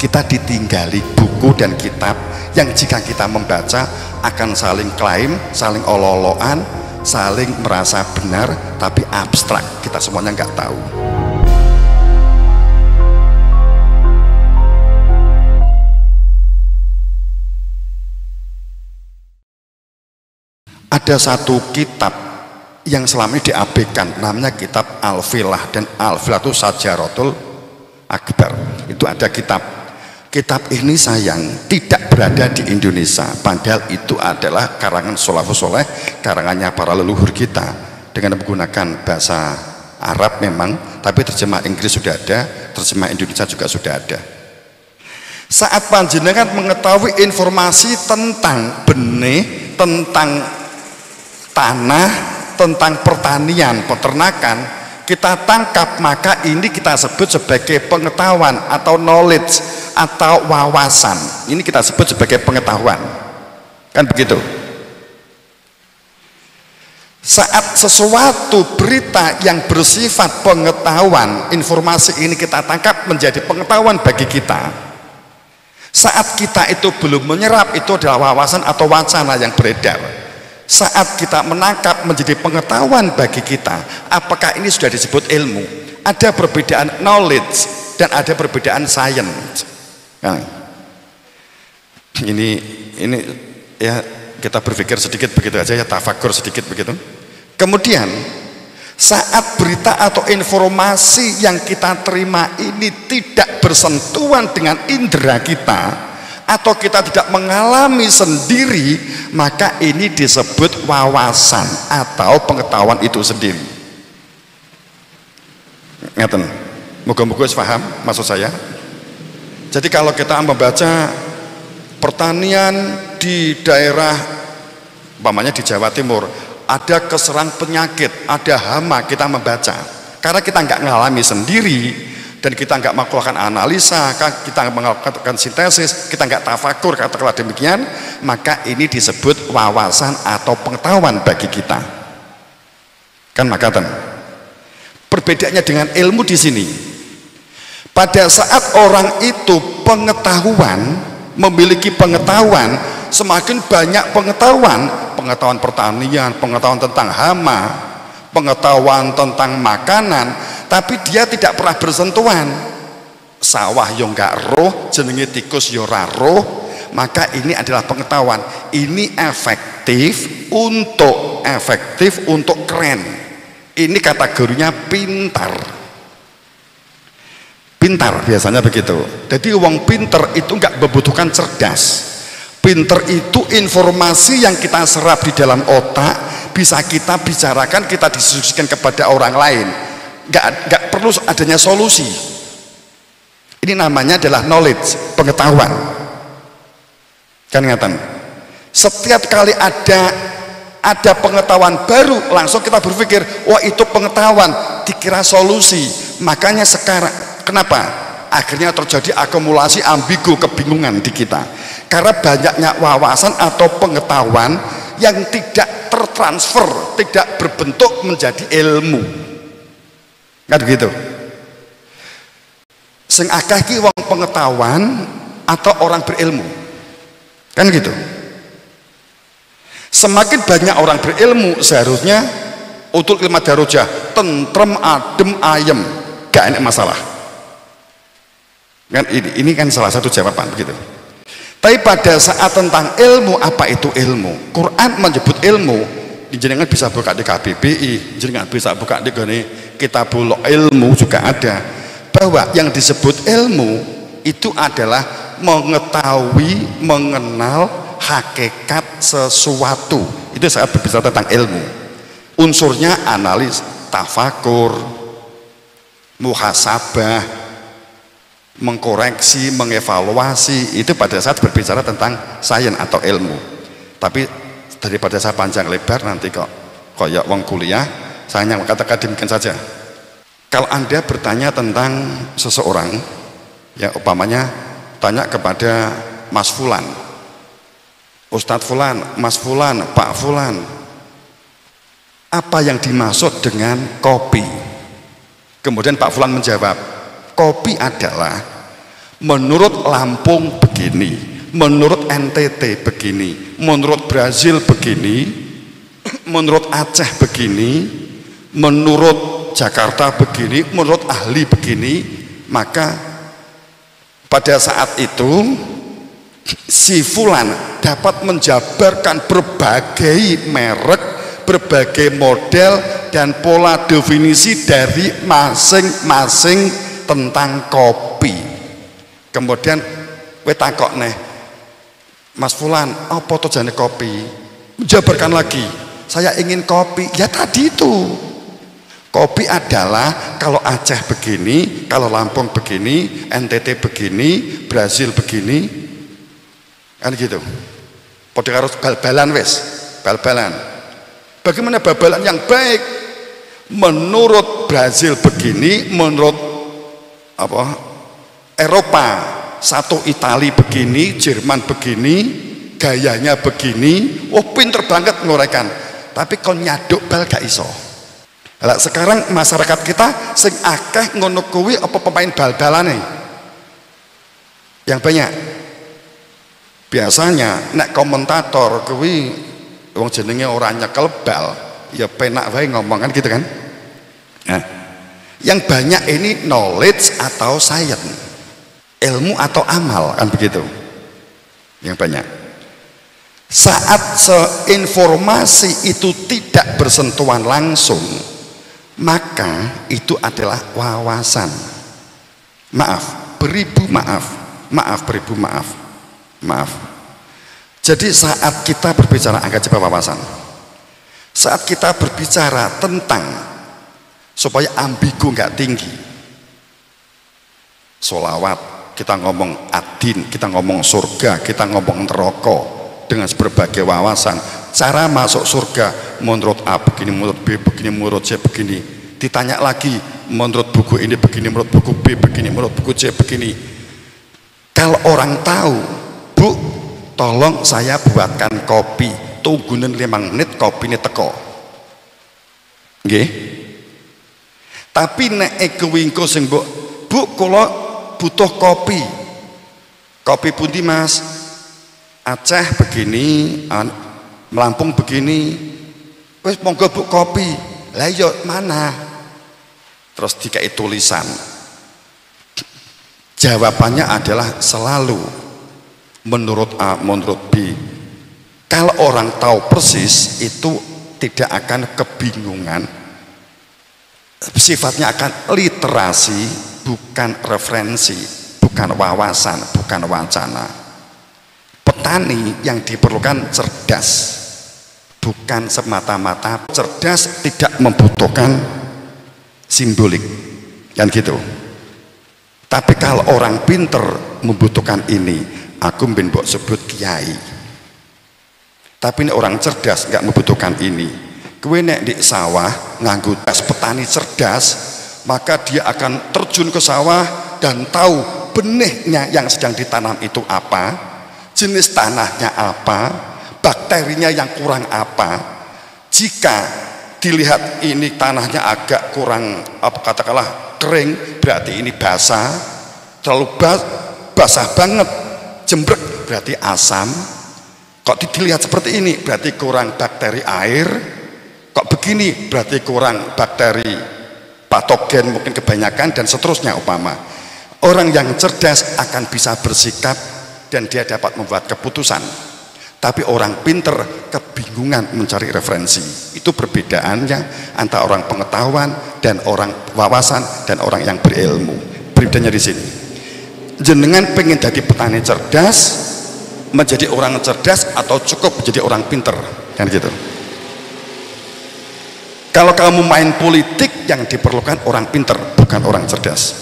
kita ditinggali buku dan kitab yang jika kita membaca akan saling klaim, saling olok-olokan, saling merasa benar, tapi abstrak, kita semuanya nggak tahu. Ada satu kitab yang selama ini diabaikan, namanya kitab Al-Filah, dan Al-Filah itu Sajaratul Akbar. Itu ada kitab ini sayang tidak berada di Indonesia, padahal itu adalah karangan Shalafus Sholeh, karangannya para leluhur kita, dengan menggunakan bahasa Arab memang, tapi terjemah Inggris sudah ada, terjemah Indonesia juga sudah ada. Saat panjenengan mengetahui informasi tentang benih, tentang tanah, tentang pertanian, peternakan, kita tangkap, maka ini kita sebut sebagai pengetahuan atau knowledge atau wawasan. Ini kita sebut sebagai pengetahuan, kan begitu. Saat sesuatu berita yang bersifat pengetahuan, informasi ini kita tangkap menjadi pengetahuan bagi kita. Saat kita itu belum menyerap, itu adalah wawasan atau wacana yang beredar. Saat kita menangkap menjadi pengetahuan bagi kita, apakah ini sudah disebut ilmu? Ada perbedaan knowledge dan ada perbedaan science. Nah, ini ya kita berpikir sedikit begitu aja ya, tafakur sedikit begitu. Kemudian saat berita atau informasi yang kita terima ini tidak bersentuhan dengan indera kita, atau kita tidak mengalami sendiri, maka ini disebut wawasan atau pengetahuan itu sendiri. Ngeten, moga-moga paham maksud saya. Jadi kalau kita membaca pertanian di daerah, umpamanya di Jawa Timur, ada keserang penyakit, ada hama, kita membaca. Karena kita nggak mengalami sendiri, dan kita nggak melakukan analisa, kita melakukan sintesis, kita nggak tafakur, katakanlah demikian, maka ini disebut wawasan atau pengetahuan bagi kita. Kan makatan. Perbedaannya dengan ilmu di sini. Pada saat orang itu pengetahuan, memiliki pengetahuan, semakin banyak pengetahuan pertanian, pengetahuan tentang hama, pengetahuan tentang makanan, tapi dia tidak pernah bersentuhan. Sawah yo nggak roh, jenenge tikus yo ora roh, maka ini adalah pengetahuan. Ini efektif untuk keren. Ini kategorinya pintar. Pintar biasanya begitu. Jadi uang pintar itu nggak membutuhkan cerdas. Pintar itu informasi yang kita serap di dalam otak, bisa kita bicarakan, kita diskusikan kepada orang lain. Nggak perlu adanya solusi. Ini namanya adalah knowledge, pengetahuan. Kan ngatan. Setiap kali ada pengetahuan baru, langsung kita berpikir, wah itu pengetahuan, dikira solusi. Makanya sekarang, kenapa? Akhirnya terjadi akumulasi ambigu, kebingungan di kita. Karena banyaknya wawasan atau pengetahuan yang tidak tertransfer, tidak berbentuk menjadi ilmu. Kan gitu. Sing akeh ki wong pengetahuan atau orang berilmu. Kan gitu. Semakin banyak orang berilmu, seharusnya utul ilmu darujah, tentrem, adem, ayem, gak enak masalah. Kan ini kan salah satu jawaban begitu. Tapi pada saat tentang ilmu, apa itu ilmu? Quran menyebut ilmu, jenengan bisa buka di KBBI, jenengan bisa buka di Kitabul Ilmu juga ada, bahwa yang disebut ilmu itu adalah mengetahui, mengenal hakikat sesuatu. Itu saat berbicara tentang ilmu. Unsurnya analis, tafakur, muhasabah, mengkoreksi, mengevaluasi, itu pada saat berbicara tentang sains atau ilmu. Tapi daripada saya panjang lebar nanti kok ya wong kuliah, saya hanya katakan demikian saja. Kalau Anda bertanya tentang seseorang, ya umpamanya tanya kepada Mas Fulan, Ustadz Fulan, Mas Fulan, Pak Fulan, apa yang dimaksud dengan kopi? Kemudian Pak Fulan menjawab, kopi adalah menurut Lampung begini, menurut NTT begini, menurut Brazil begini, menurut Aceh begini, menurut Jakarta begini, menurut ahli begini. Maka pada saat itu si fulan dapat menjabarkan berbagai merek, berbagai model dan pola definisi dari masing-masing tentang kopi. Kemudian kowe takok neh, Mas Fulan, apa tujuannya kopi? Menjabarkan lagi, saya ingin kopi. Ya tadi itu, kopi adalah kalau Aceh begini, kalau Lampung begini, NTT begini, Brazil begini, kan gitu. Padha karo bal-balan wis, bal-balan. Bagaimana bal-balan yang baik? Menurut Brazil begini, menurut Eropa satu, Itali begini, Jerman begini, gayanya begini. Oh pinter banget nguraikan, tapi kon nyaduk bal gak iso. Lah sekarang masyarakat kita sing akeh ngono kuwi apa pemain bal-balane yang banyak. Biasanya nek komentator kuwi wong jenenge ora nyekel bal ya penak wae ngomong kan gitu kan. Nah, yang banyak ini knowledge atau science, ilmu atau amal, kan begitu yang banyak. Saat seinformasi itu tidak bersentuhan langsung, maka itu adalah wawasan. Maaf, beribu maaf, beribu maaf. Jadi saat kita berbicara, angkat coba wawasan, saat kita berbicara tentang supaya ambigu nggak tinggi, sholawat, kita ngomong adin, kita ngomong surga, kita ngomong neraka dengan berbagai wawasan. Cara masuk surga menurut A begini, menurut B begini, menurut C begini. Ditanya lagi menurut buku ini begini, menurut buku B begini, menurut buku C begini. Kalau orang tahu, Bu, tolong saya buatkan kopi, tungguin 5 menit kopi ini teko. Nggih. Tapi nek kuwi engko sing Bu, kula butuh kopi. Kopi pundi Mas? Aceh begini, Lampung begini. Wis monggo Bu kopi. Lah iya mana? Terus dikai tulisan. Jawabannya adalah selalu menurut A, menurut B. Kalau orang tahu persis itu tidak akan kebingungan. Sifatnya akan literasi, bukan referensi, bukan wawasan, bukan wacana. Petani yang diperlukan cerdas, bukan semata-mata cerdas, tidak membutuhkan simbolik, kan gitu. Tapi kalau orang pinter membutuhkan ini, aku mbien mbok sebut kiai. Tapi ini orang cerdas nggak membutuhkan ini. Kowe nek di sawah nganggo tes petani cerdas, maka dia akan terjun ke sawah dan tahu benihnya yang sedang ditanam itu apa, jenis tanahnya apa, bakterinya yang kurang apa. Jika dilihat ini tanahnya agak kurang katakanlah kering, berarti ini basah. Terlalu basah banget, jembrek, berarti asam. Kok dilihat seperti ini, berarti kurang bakteri air. Kok begini, berarti kurang bakteri patogen, mungkin kebanyakan, dan seterusnya umpama. Orang yang cerdas akan bisa bersikap dan dia dapat membuat keputusan. Tapi orang pinter kebingungan mencari referensi. Itu perbedaannya antara orang pengetahuan dan orang wawasan dan orang yang berilmu. Perbedaannya di sini. Jenengan pengen jadi petani cerdas, menjadi orang cerdas, atau cukup menjadi orang pinter, kan gitu. Kalau kamu main politik, yang diperlukan orang pinter, bukan orang cerdas.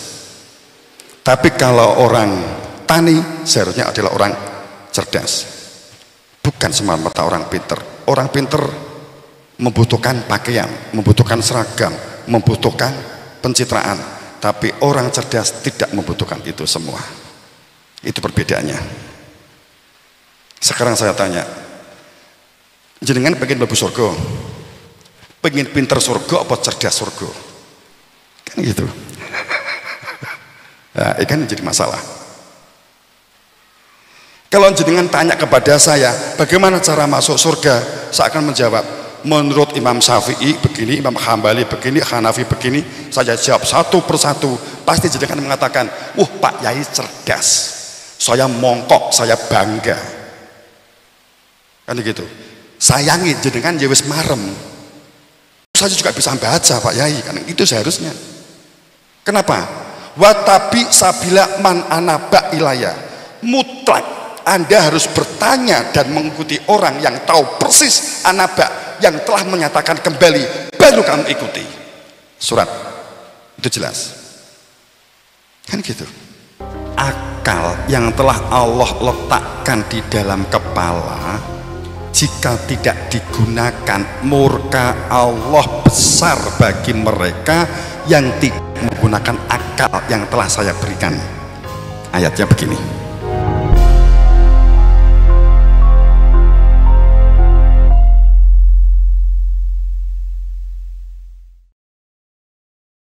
Tapi kalau orang tani, seharusnya adalah orang cerdas, bukan semata-mata orang pinter. Orang pinter membutuhkan pakaian, membutuhkan seragam, membutuhkan pencitraan. Tapi orang cerdas tidak membutuhkan itu semua. Itu perbedaannya. Sekarang saya tanya, jenengan pengen mlebu surga? Pengen pinter surga apa cerdas surga? Kan gitu. Nah, ini kan jadi masalah. Kalau jenengan tanya kepada saya, bagaimana cara masuk surga? Saya akan menjawab, menurut Imam Syafi'i begini, Imam Hambali begini, Hanafi begini. Saya jawab satu persatu. Pasti jenengan mengatakan, Pak Yai cerdas. Saya mongkok, saya bangga. Kan gitu. Sayangi jenengan ya wis marem. Saya juga bisa baca Pak Yai, kan itu seharusnya. Kenapa? Watabi sabila man anaba ilaya. Mutlak Anda harus bertanya dan mengikuti orang yang tahu persis anaba, yang telah menyatakan kembali, baru kamu ikuti. Surat itu jelas kan gitu. Akal yang telah Allah letakkan di dalam kepala, jika tidak digunakan, murka Allah besar bagi mereka yang tidak menggunakan akal yang telah saya berikan. Ayatnya begini,